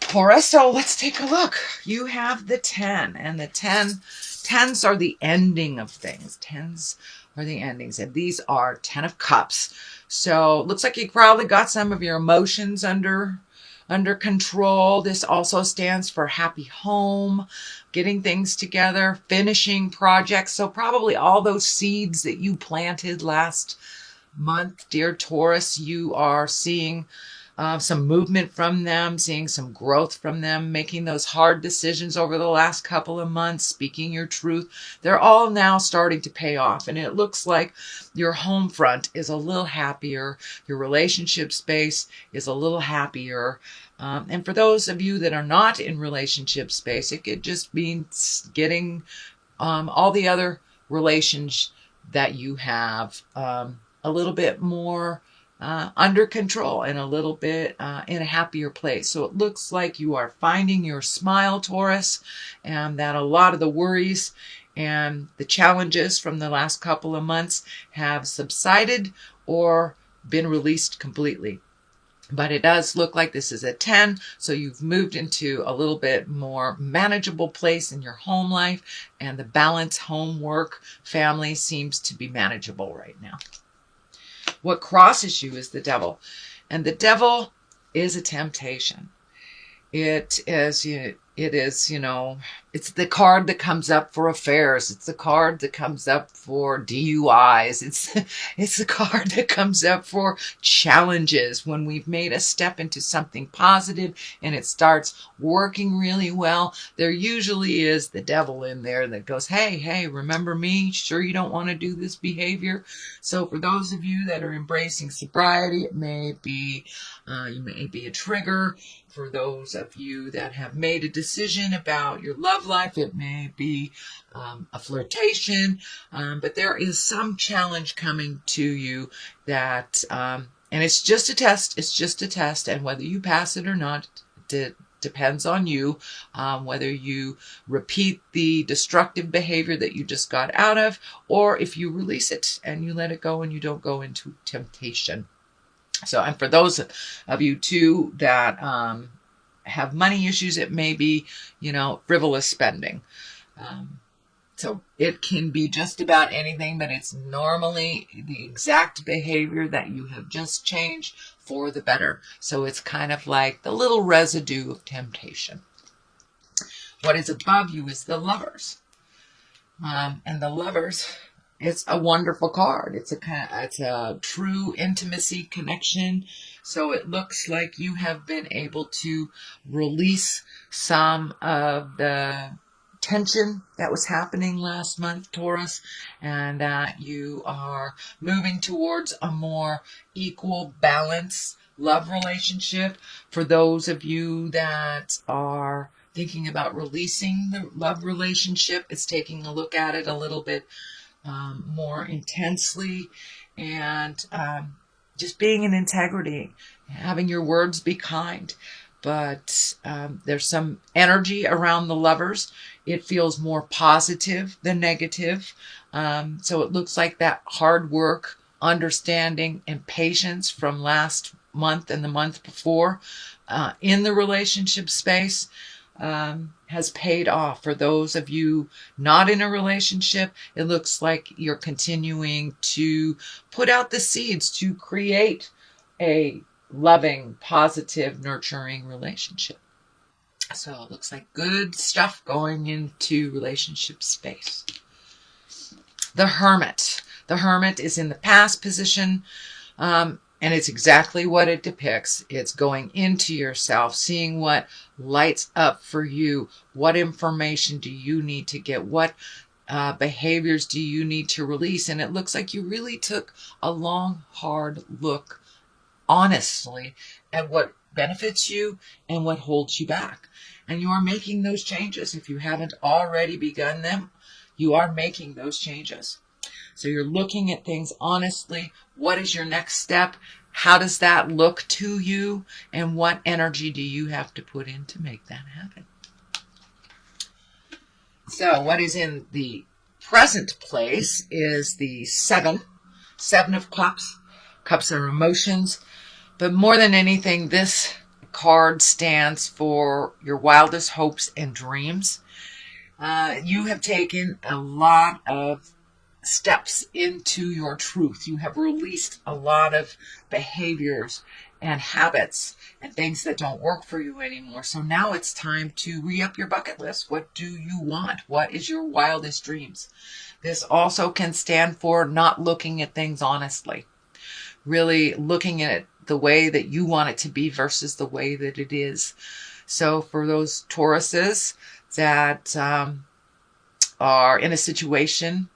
Taurus, so let's take a look. You have the 10, and the tens are the ending of things. Tens are the endings, and these are 10 of cups. So looks like you probably got some of your emotions under control. This also stands for happy home, getting things together, finishing projects. So probably all those seeds that you planted last month, dear Taurus, you are seeing some movement from them, seeing some growth from them, making those hard decisions over the last couple of months, speaking your truth. They're all now starting to pay off. And it looks like your home front is a little happier. Your relationship space is a little happier. And for those of you that are not in relationship space, it could just mean getting all the other relations that you have a little bit more under control and a little bit in a happier place. So it looks like you are finding your smile, Taurus, and that a lot of the worries and the challenges from the last couple of months have subsided or been released completely. But it does look like this is a 10, so you've moved into a little bit more manageable place in your home life, and the balance, home, work, family seems to be manageable right now. What crosses you is the devil, and the devil is a temptation. It is, it's the card that comes up for affairs. It's the card that comes up for DUIs. It's the card that comes up for challenges when we've made a step into something positive and it starts working really well. There usually is the devil in there that goes, hey, remember me? Sure you don't want to do this behavior? So for those of you that are embracing sobriety, it may be, you may be a trigger. For those of you that have made a decision about your love life, it may be a flirtation, but there is some challenge coming to you that, and it's just a test. It's just a test, and whether you pass it or not depends on you. Whether you repeat the destructive behavior that you just got out of, or if you release it and you let it go and you don't go into temptation. So, and for those of you too that have money issues, it may be, frivolous spending. So it can be just about anything, but it's normally the exact behavior that you have just changed for the better. So it's kind of like the little residue of temptation. What is above you is the Lovers. And the Lovers, it's a wonderful card. It's a true intimacy connection. So it looks like you have been able to release some of the tension that was happening last month, Taurus, and that you are moving towards a more equal, balanced love relationship. For those of you that are thinking about releasing the love relationship, it's taking a look at it a little bit more intensely, and just being in integrity, having your words be kind. But there's some energy around the Lovers. It feels more positive than negative. So it looks like that hard work, understanding, and patience from last month and the month before in the relationship space has paid off. For those of you not in a relationship, it looks like you're continuing to put out the seeds to create a loving, positive, nurturing relationship. So it looks like good stuff going into relationship space. The Hermit. The Hermit is in the past position. And it's exactly what it depicts. It's going into yourself, seeing what lights up for you. What information do you need to get? What behaviors do you need to release? And it looks like you really took a long, hard look, honestly, at what benefits you and what holds you back. And you are making those changes. If you haven't already begun them, you are making those changes. So you're looking at things honestly. What is your next step? How does that look to you? And what energy do you have to put in to make that happen? So what is in the present place is the 7 of cups. Cups are emotions. But more than anything, this card stands for your wildest hopes and dreams. You have taken a lot of steps into your truth. You have released a lot of behaviors and habits and things that don't work for you anymore. So now it's time to re-up your bucket list. What do you want? What is your wildest dreams? This also can stand for not looking at things honestly. Really looking at it the way that you want it to be versus the way that it is. So for those Tauruses that are in a situation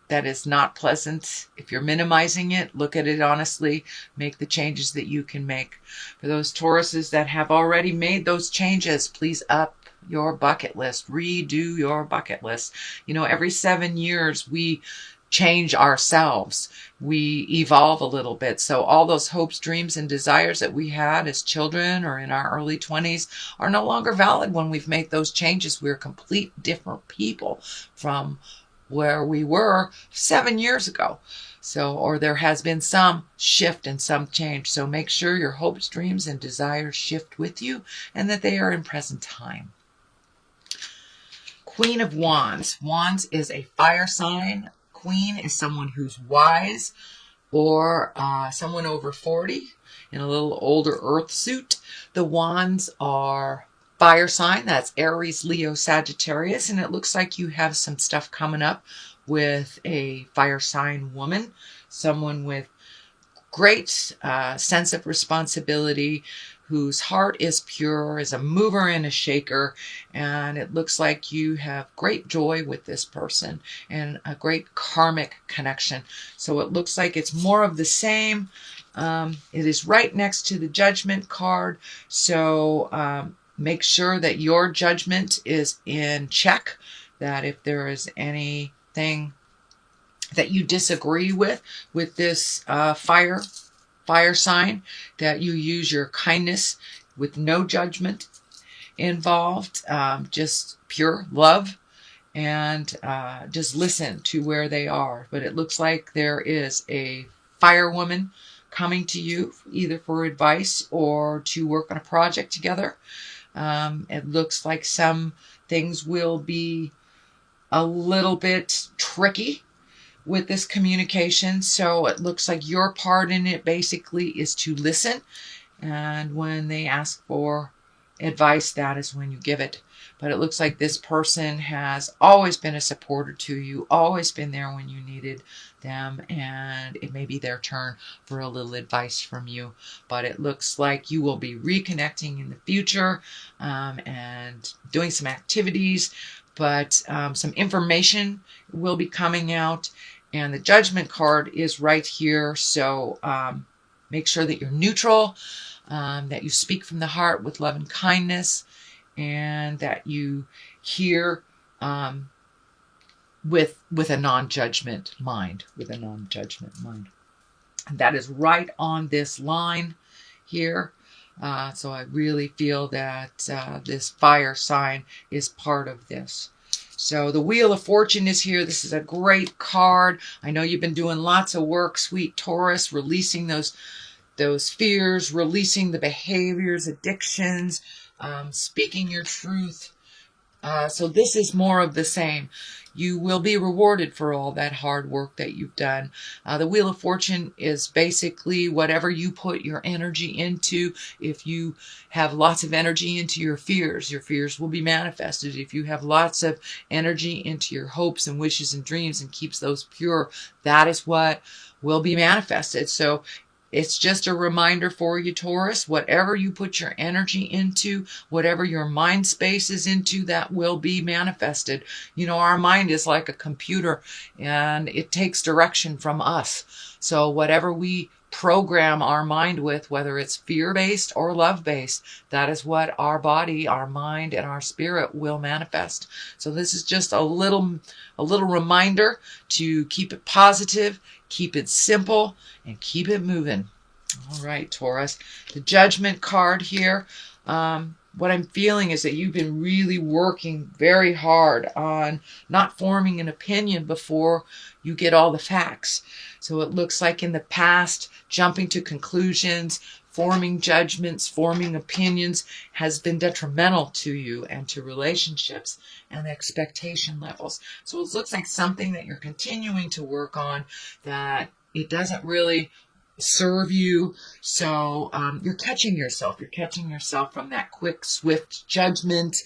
that is not pleasant, if you're minimizing it, look at it honestly, make the changes that you can make. For those Tauruses that have already made those changes, please up your bucket list, redo your bucket list. You know, every 7 years we change ourselves. We evolve a little bit. So all those hopes, dreams, and desires that we had as children or in our early 20s are no longer valid when we've made those changes. We're complete different people from where we were 7 years ago. So, or there has been some shift and some change. So make sure your hopes, dreams, and desires shift with you and that they are in present time. Queen of Wands. Wands is a fire sign. Queen is someone who's wise or someone over 40 in a little older earth suit. The Wands are fire sign. That's Aries, Leo, Sagittarius. And it looks like you have some stuff coming up with a fire sign woman, someone with great sense of responsibility, whose heart is pure, is a mover and a shaker, and it looks like you have great joy with this person and a great karmic connection. So it looks like it's more of the same. It is right next to the Judgment card, so make sure that your judgment is in check, that if there is anything that you disagree with this fire sign, that you use your kindness with no judgment involved, just pure love, and just listen to where they are. But it looks like there is a fire woman coming to you either for advice or to work on a project together. It looks like some things will be a little bit tricky with this communication. So it looks like your part in it basically is to listen. And when they ask for advice, that is when you give it. But it looks like this person has always been a supporter to you, always been there when you needed them, and it may be their turn for a little advice from you. But it looks like you will be reconnecting in the future and doing some activities, but some information will be coming out. And the Judgment card is right here. So make sure that you're neutral, that you speak from the heart with love and kindness, and that you hear with a non-judgment mind, And that is right on this line here. So I really feel that this fire sign is part of this. So the Wheel of Fortune is here. This is a great card. I know you've been doing lots of work, sweet Taurus, releasing those fears, releasing the behaviors, addictions, speaking your truth. So this is more of the same. You will be rewarded for all that hard work that you've done. The Wheel of Fortune is basically whatever you put your energy into. If you have lots of energy into your fears will be manifested. If you have lots of energy into your hopes and wishes and dreams and keeps those pure, that is what will be manifested. So it's just a reminder for you, Taurus. Whatever you put your energy into, whatever your mind space is into, that will be manifested. You know, our mind is like a computer and it takes direction from us. So whatever we program our mind with, whether it's fear-based or love-based, that is what our body, our mind, and our spirit will manifest. So this is just a little reminder to keep it positive, keep it simple, and keep it moving. All right, Taurus. The Judgment card here. What I'm feeling is that you've been really working very hard on not forming an opinion before you get all the facts. So it looks like in the past, jumping to conclusions, forming judgments, forming opinions has been detrimental to you and to relationships and expectation levels. So it looks like something that you're continuing to work on, that it doesn't really serve you. So you're catching yourself. You're catching yourself from that quick, swift judgment,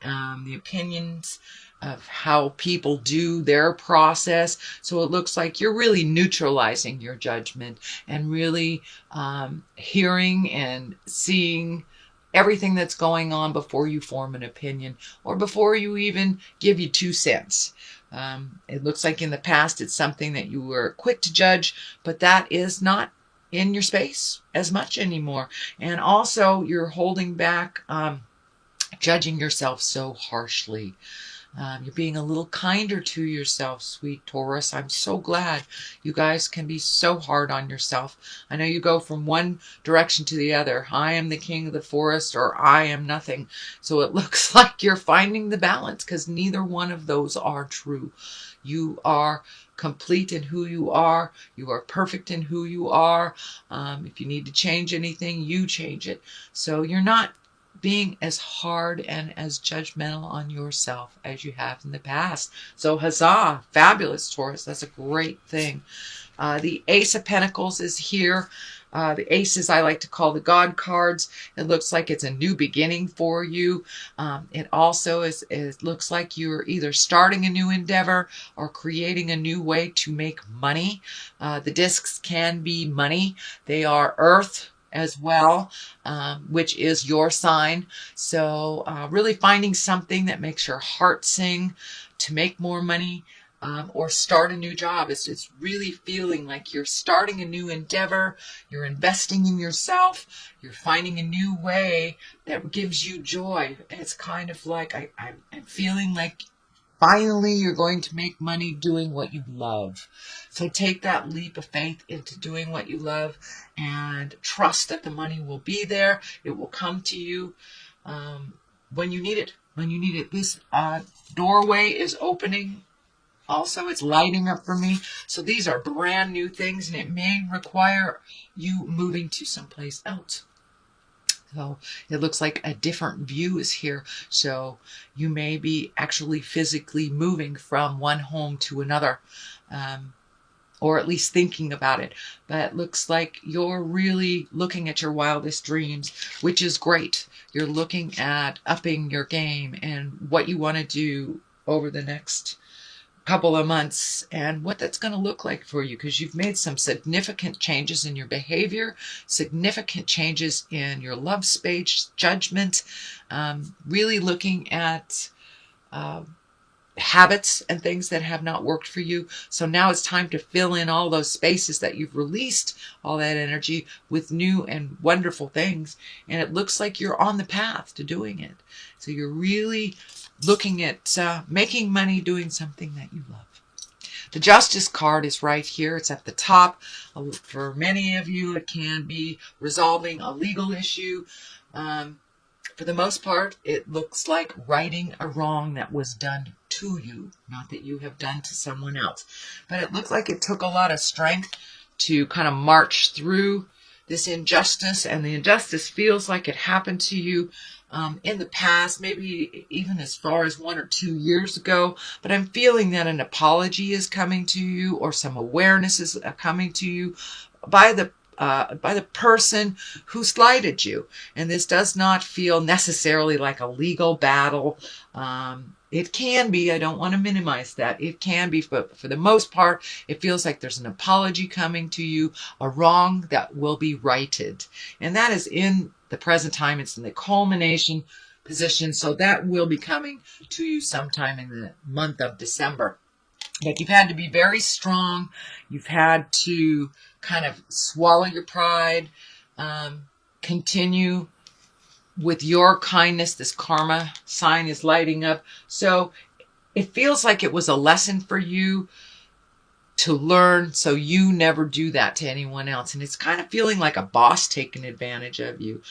the opinions of how people do their process. So it looks like you're really neutralizing your judgment and really hearing and seeing everything that's going on before you form an opinion or before you even give you 2 cents. It looks like in the past it's something that you were quick to judge, but that is not in your space as much anymore. And also you're holding back judging yourself so harshly. You're being a little kinder to yourself, sweet Taurus. I'm so glad you guys can be so hard on yourself. I know you go from one direction to the other. I am the king of the forest, or I am nothing. So it looks like you're finding the balance, because neither one of those are true. You are complete in who you are. You are perfect in who you are. If you need to change anything, you change it. So you're not being as hard and as judgmental on yourself as you have in the past. So huzzah, fabulous, Taurus. That's a great thing. The Ace of Pentacles is here. The aces I like to call the God cards. It looks like it's a new beginning for you. It also it looks like you're either starting a new endeavor or creating a new way to make money. The discs can be money. They are earth as well, which is your sign. So really finding something that makes your heart sing to make more money, or start a new job. It's really feeling like you're starting a new endeavor, you're investing in yourself, you're finding a new way that gives you joy. It's kind of like I'm feeling like finally you're going to make money doing what you love. So take that leap of faith into doing what you love and trust that the money will be there. It will come to you when you need it. When you need it. This doorway is opening. Also, it's lighting up for me. So these are brand new things, and it may require you moving to someplace else. So it looks like a different view is here. So you may be actually physically moving from one home to another, or at least thinking about it. But it looks like you're really looking at your wildest dreams, which is great. You're looking at upping your game and what you want to do over the next couple of months and what that's going to look like for you, because you've made some significant changes in your behavior, significant changes in your love space, judgment, really looking at habits and things that have not worked for you. So now it's time to fill in all those spaces that you've released all that energy with new and wonderful things. And it looks like you're on the path to doing it. So you're really looking at making money doing something that you love. The Justice card is right here. It's at the top. For many of you, it can be resolving a legal issue. For the most part, it looks like righting a wrong that was done to you, not that you have done to someone else. But it looks like it took a lot of strength to kind of march through this injustice, and the injustice feels like it happened to you in the past, maybe even as far as 1 or 2 years ago. But I'm feeling that an apology is coming to you, or some awareness is coming to you by the person who slighted you. And this does not feel necessarily like a legal battle. It can be. I don't want to minimize that. It can be, but for the most part, it feels like there's an apology coming to you, a wrong that will be righted. And that is in the present time. It's in the culmination position. So that will be coming to you sometime in the month of December. But you've had to be very strong. You've had to kind of swallow your pride, continue with your kindness. This karma sign is lighting up. So it feels like it was a lesson for you to learn, so you never do that to anyone else. And it's kind of feeling like a boss taking advantage of you.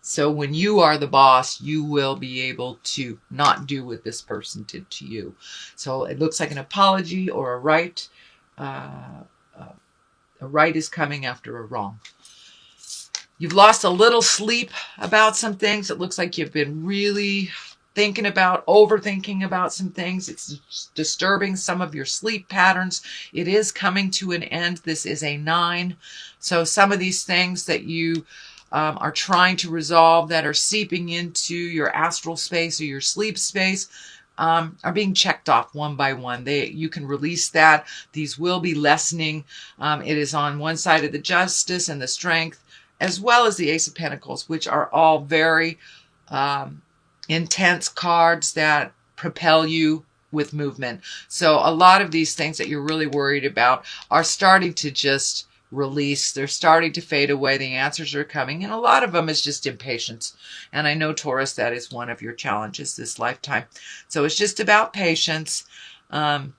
So when you are the boss, you will be able to not do what this person did to you. So it looks like an apology or a right. A right is coming after a wrong. You've lost a little sleep about some things. It looks like you've been really overthinking about some things. It's disturbing some of your sleep patterns. It is coming to an end. This is a 9. So some of these things that you are trying to resolve that are seeping into your astral space or your sleep space are being checked off one by one. You can release that. These will be lessening. It is on one side of the Justice and the Strength, as well as the Ace of Pentacles, which are all very intense cards that propel you with movement. So a lot of these things that you're really worried about are starting to just release. They're starting to fade away. The answers are coming. And a lot of them is just impatience. And I know, Taurus, that is one of your challenges this lifetime. So it's just about patience. And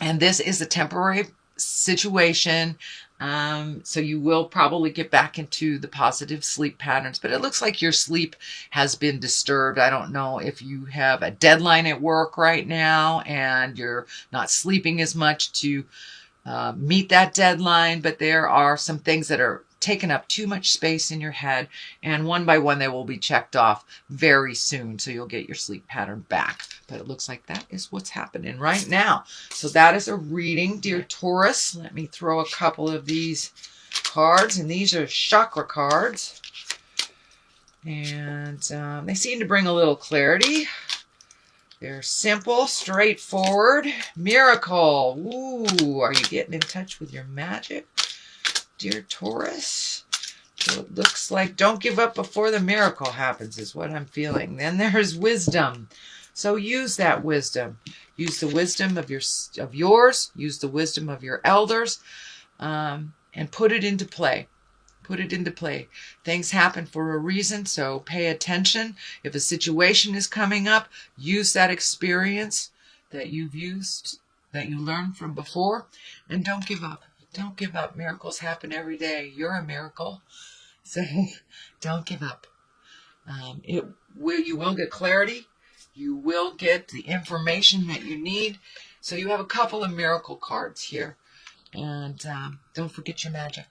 this is a temporary situation. So you will probably get back into the positive sleep patterns, but it looks like your sleep has been disturbed. I don't know if you have a deadline at work right now and you're not sleeping as much to meet that deadline, but there are some things that are taking up too much space in your head, and one by one they will be checked off very soon, so you'll get your sleep pattern back. But it looks like that is what's happening right now. So that is a reading, dear Taurus. Let me throw a couple of these cards, and these are chakra cards, and they seem to bring a little clarity. They're simple, straightforward. Miracle. Ooh, are you getting in touch with your magic, dear Taurus? So it looks like don't give up before the miracle happens is what I'm feeling. Then there's wisdom. So use that wisdom. Use the wisdom of yours. Use the wisdom of your elders, and put it into play. Put it into play. Things happen for a reason, so pay attention. If a situation is coming up, use that experience that you've used, that you learned from before, and don't give up. Don't give up. Miracles happen every day. You're a miracle, so don't give up. You will get clarity. You will get the information that you need. So you have a couple of miracle cards here, and don't forget your magic.